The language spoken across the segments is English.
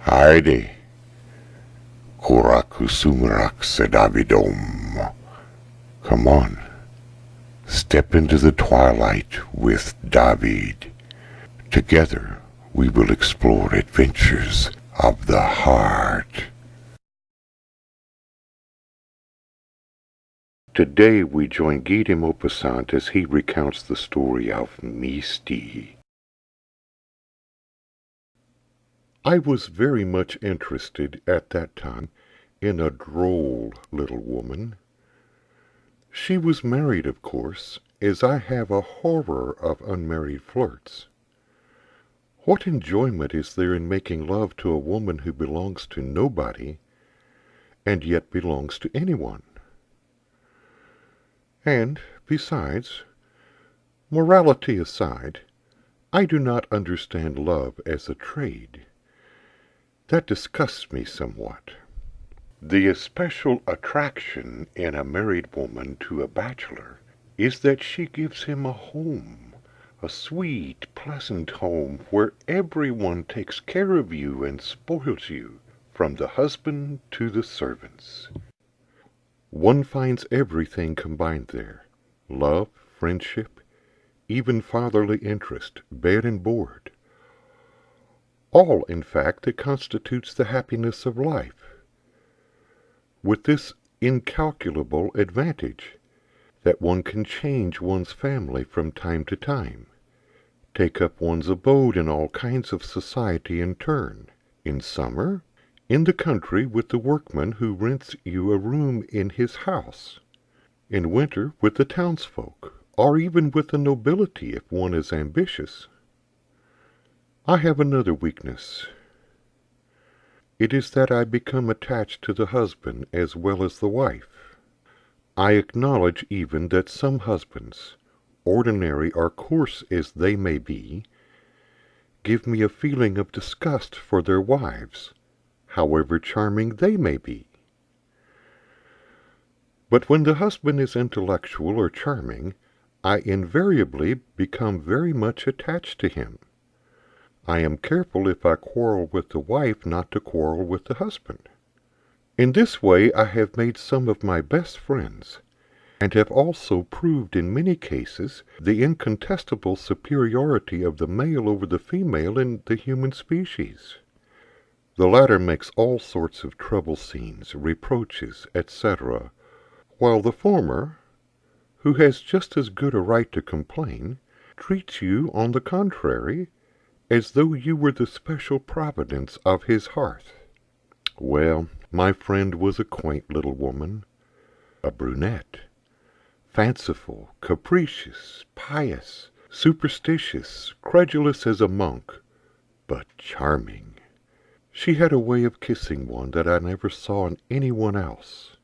Heidi, Kurakusumrak Sedavidom. Come on, step into the twilight with David. Together we will explore adventures of the heart. Today we join Guy de Maupassant as he recounts the story of Misti. I was very much interested at that time in a droll little woman. She was married, of course, as I have a horror of unmarried flirts. What enjoyment is there in making love to a woman who belongs to nobody and yet belongs to anyone? And, besides, morality aside, I do not understand love as a trade. That disgusts me somewhat. The especial attraction in a married woman to a bachelor is that she gives him a home, a sweet, pleasant home where everyone takes care of you and spoils you, from the husband to the servants. One finds everything combined there: love, friendship, even fatherly interest, bed and board. All, in fact, that constitutes the happiness of life, with this incalculable advantage, that one can change one's family from time to time, take up one's abode in all kinds of society in turn. In summer, in the country with the workman who rents you a room in his house. In winter, with the townsfolk, or even with the nobility if one is ambitious. I have another weakness. It is that I become attached to the husband as well as the wife. I acknowledge even that some husbands, ordinary or coarse as they may be, give me a feeling of disgust for their wives, however charming they may be. But when the husband is intellectual or charming, I invariably become very much attached to him. I am careful if I quarrel with the wife not to quarrel with the husband. In this way I have made some of my best friends, and have also proved in many cases the incontestable superiority of the male over the female in the human species. The latter makes all sorts of trouble scenes, reproaches, etc., while the former, who has just as good a right to complain, treats you, on the contrary, as though you were the special providence of his hearth. Well, my friend was a quaint little woman, a brunette, fanciful, capricious, pious, superstitious, credulous as a monk, but charming. She had a way of kissing one that I never saw in anyone else.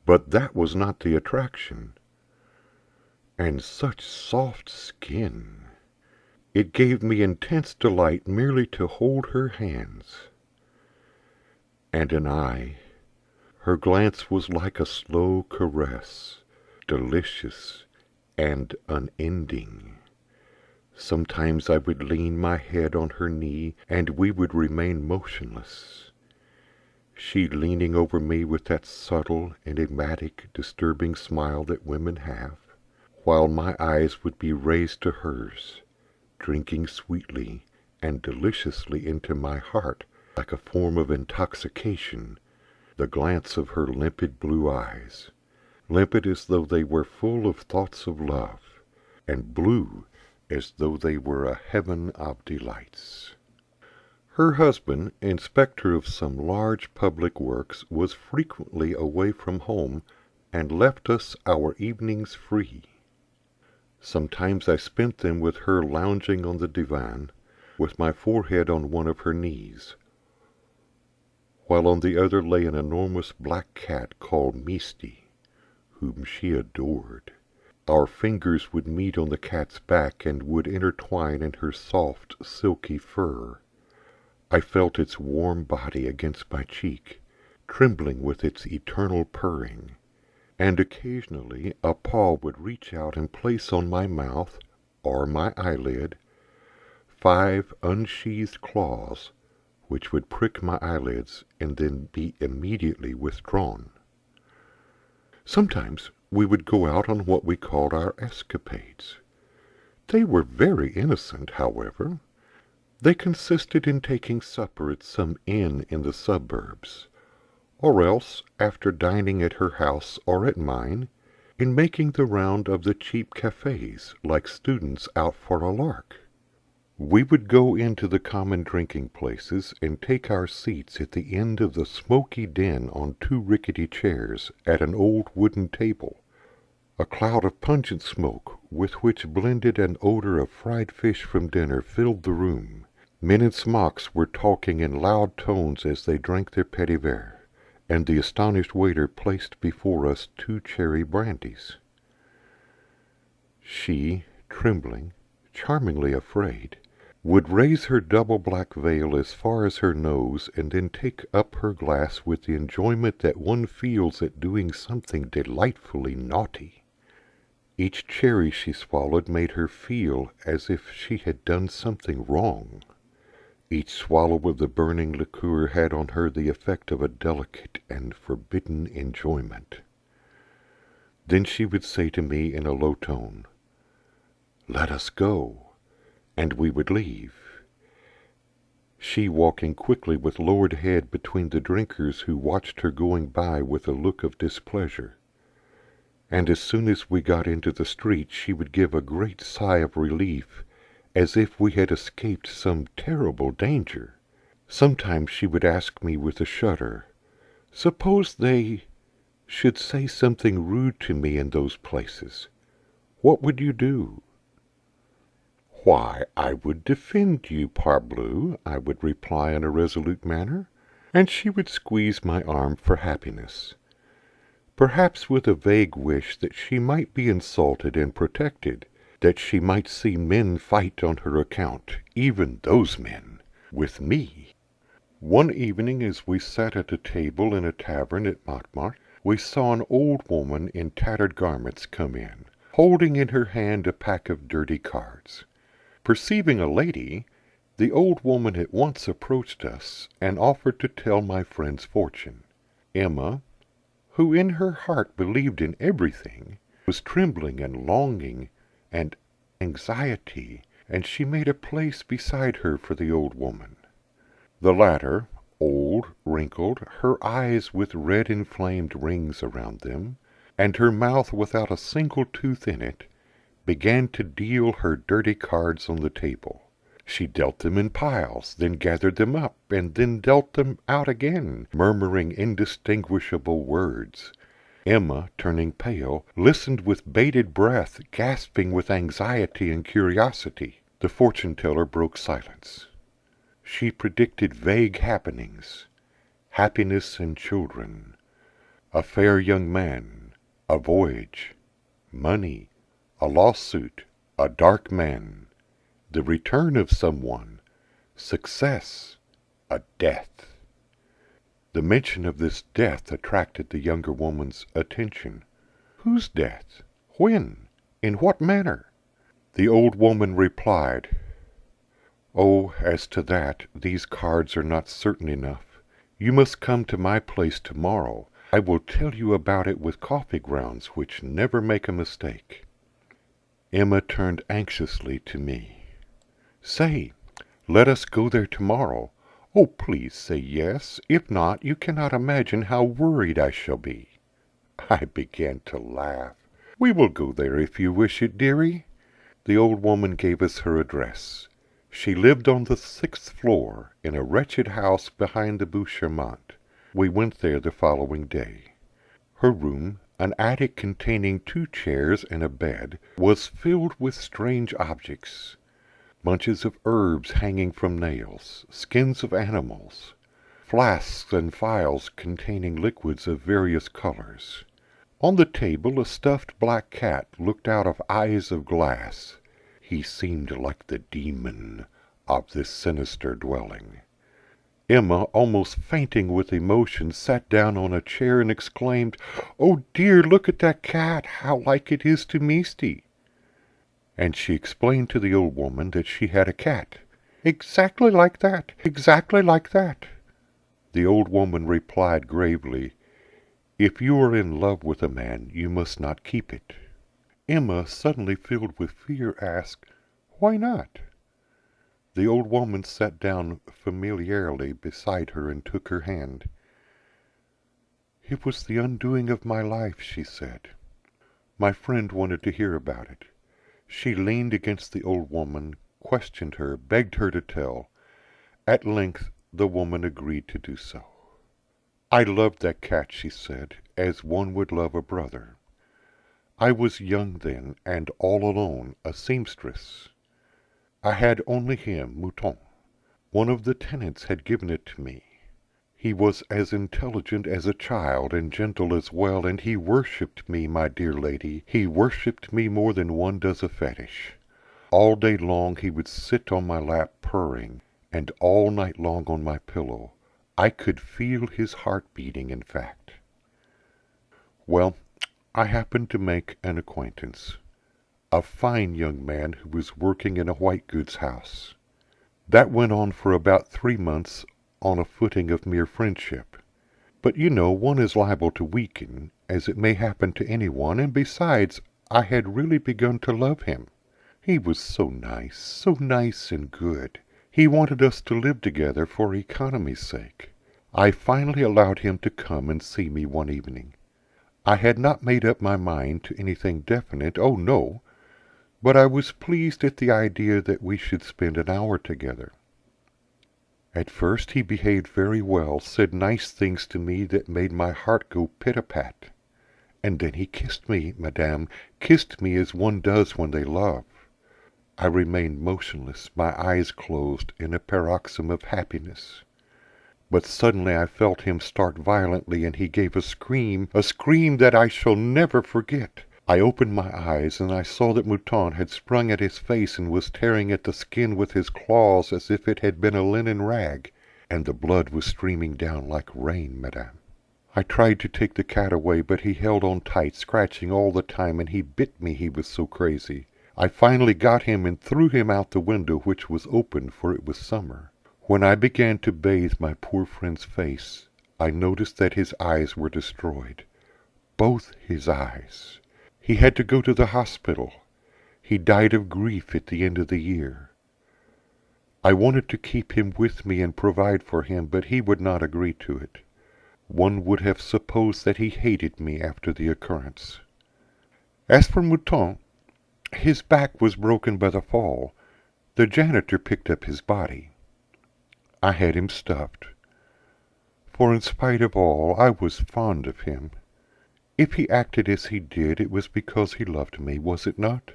But that was not the attraction. And such soft skin! It gave me intense delight merely to hold her hands. And an eye. Her glance was like a slow caress, delicious and unending. Sometimes I would lean my head on her knee, and we would remain motionless, she leaning over me with that subtle, enigmatic, disturbing smile that women have, while my eyes would be raised to hers, drinking sweetly and deliciously into my heart, like a form of intoxication, the glance of her limpid blue eyes, limpid as though they were full of thoughts of love, and blue as though they were a heaven of delights. Her husband, inspector of some large public works, was frequently away from home, and left us our evenings free. Sometimes I spent them with her lounging on the divan, with my forehead on one of her knees, while on the other lay an enormous black cat called Misti, whom she adored. Our fingers would meet on the cat's back and would intertwine in her soft, silky fur. I felt its warm body against my cheek, trembling with its eternal purring, and occasionally a paw would reach out and place on my mouth or my eyelid 5 unsheathed claws which would prick my eyelids and then be immediately withdrawn. Sometimes we would go out on what we called our escapades. They were very innocent, however. They consisted in taking supper at some inn in the suburbs, or else, after dining at her house or at mine, in making the round of the cheap cafes like students out for a lark. We would go into the common drinking places and take our seats at the end of the smoky den on 2 rickety chairs at an old wooden table. A cloud of pungent smoke, with which blended an odor of fried fish from dinner, filled the room. Men in smocks were talking in loud tones as they drank their petit verre, and the astonished waiter placed before us 2 cherry brandies. She, trembling, charmingly afraid, would raise her double black veil as far as her nose and then take up her glass with the enjoyment that one feels at doing something delightfully naughty. Each cherry she swallowed made her feel as if she had done something wrong. Each swallow of the burning liqueur had on her the effect of a delicate and forbidden enjoyment. Then she would say to me in a low tone, "Let us go," and we would leave, she walking quickly with lowered head between the drinkers who watched her going by with a look of displeasure. And as soon as we got into the street she would give a great sigh of relief, as if we had escaped some terrible danger. Sometimes she would ask me with a shudder, "Suppose they should say something rude to me in those places, what would you do?" "Why, I would defend you, parbleu," I would reply in a resolute manner, and she would squeeze my arm for happiness, perhaps with a vague wish that she might be insulted and protected, that she might see men fight on her account, even those men, with me. One evening, as we sat at a table in a tavern at Montmartre, we saw an old woman in tattered garments come in, holding in her hand a pack of dirty cards. Perceiving a lady, the old woman at once approached us and offered to tell my friend's fortune. Emma, who in her heart believed in everything, was trembling and longing and anxiety, and she made a place beside her for the old woman. The latter, old, wrinkled, her eyes with red inflamed rings around them, and her mouth without a single tooth in it, began to deal her dirty cards on the table. She dealt them in piles, then gathered them up, and then dealt them out again, murmuring indistinguishable words. Emma, turning pale, listened with bated breath, gasping with anxiety and curiosity. The fortune-teller broke silence. She predicted vague happenings, happiness and children, a fair young man, a voyage, money, a lawsuit, a dark man, the return of someone, success, a death. The mention of this death attracted the younger woman's attention. Whose death? When? In what manner? The old woman replied, "Oh, as to that, these cards are not certain enough. You must come to my place tomorrow. I will tell you about it with coffee grounds which never make a mistake." Emma turned anxiously to me. "Say, let us go there tomorrow. Oh, please say yes. If not, you cannot imagine how worried I shall be." I began to laugh. "We will go there if you wish it, dearie." The old woman gave us her address. She lived on the 6th floor, in a wretched house behind the Bouchermont. We went there the following day. Her room, an attic containing 2 chairs and a bed, was filled with strange objects. Bunches of herbs hanging from nails, skins of animals, flasks and phials containing liquids of various colors. On the table a stuffed black cat looked out of eyes of glass. He seemed like the demon of this sinister dwelling. Emma, almost fainting with emotion, sat down on a chair and exclaimed, "Oh dear, look at that cat! How like it is to Misti!" And she explained to the old woman that she had a cat, Exactly like that, exactly like that. The old woman replied gravely, If you are in love with a man, you must not keep it. Emma, suddenly filled with fear, asked, Why not? The old woman sat down familiarly beside her and took her hand. It was the undoing of my life, she said. My friend wanted to hear about it. She leaned against the old woman, questioned her, begged her to tell. At length the woman agreed to do so. I loved that cat, she said, as one would love a brother. I was young then, and all alone, a seamstress. I had only him, Mouton. One of the tenants had given it to me. He was as intelligent as a child, and gentle as well, and he worshipped me, my dear lady. He worshipped me more than one does a fetish. All day long he would sit on my lap purring, and all night long on my pillow. I could feel his heart beating, in fact. Well, I happened to make an acquaintance. A fine young man who was working in a white goods house. That went on for about 3 months on a footing of mere friendship. But you know, one is liable to weaken, as it may happen to anyone, and besides, I had really begun to love him. He was so nice and good. He wanted us to live together for economy's sake. I finally allowed him to come and see me one evening. I had not made up my mind to anything definite, oh no, but I was pleased at the idea that we should spend an hour together. At first he behaved very well, said nice things to me that made my heart go pit-a-pat. And then he kissed me, madame, kissed me as one does when they love. I remained motionless, my eyes closed, in a paroxysm of happiness. But suddenly I felt him start violently, and he gave a scream that I shall never forget. I opened my eyes, and I saw that Mouton had sprung at his face and was tearing at the skin with his claws as if it had been a linen rag, and the blood was streaming down like rain, madame. I tried to take the cat away, but he held on tight, scratching all the time, and he bit me, he was so crazy. I finally got him and threw him out the window, which was open, for it was summer. When I began to bathe my poor friend's face, I noticed that his eyes were destroyed. Both his eyes. He had to go to the hospital. He died of grief at the end of the year. I wanted to keep him with me and provide for him, but he would not agree to it. One would have supposed that he hated me after the occurrence. As for Mouton, his back was broken by the fall. The janitor picked up his body. I had him stuffed. For in spite of all, I was fond of him. If he acted as he did, it was because he loved me, was it not?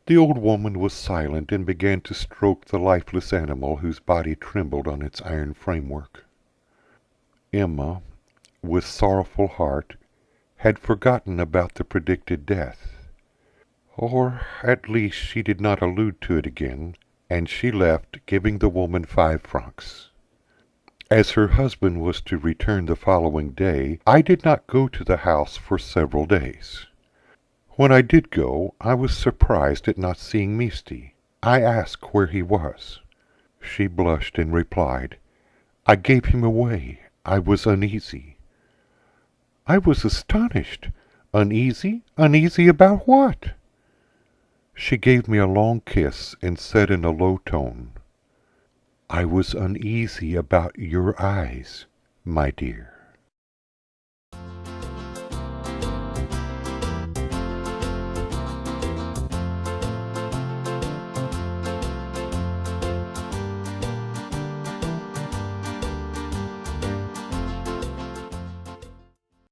The old woman was silent and began to stroke the lifeless animal whose body trembled on its iron framework. Emma, with sorrowful heart, had forgotten about the predicted death. Or at least she did not allude to it again, and she left, giving the woman 5 francs. As her husband was to return the following day, I did not go to the house for several days. When I did go, I was surprised at not seeing Misti. I asked where he was. She blushed and replied, I gave him away. I was uneasy. I was astonished. Uneasy? Uneasy about what? She gave me a long kiss and said in a low tone, I was uneasy about your eyes, my dear.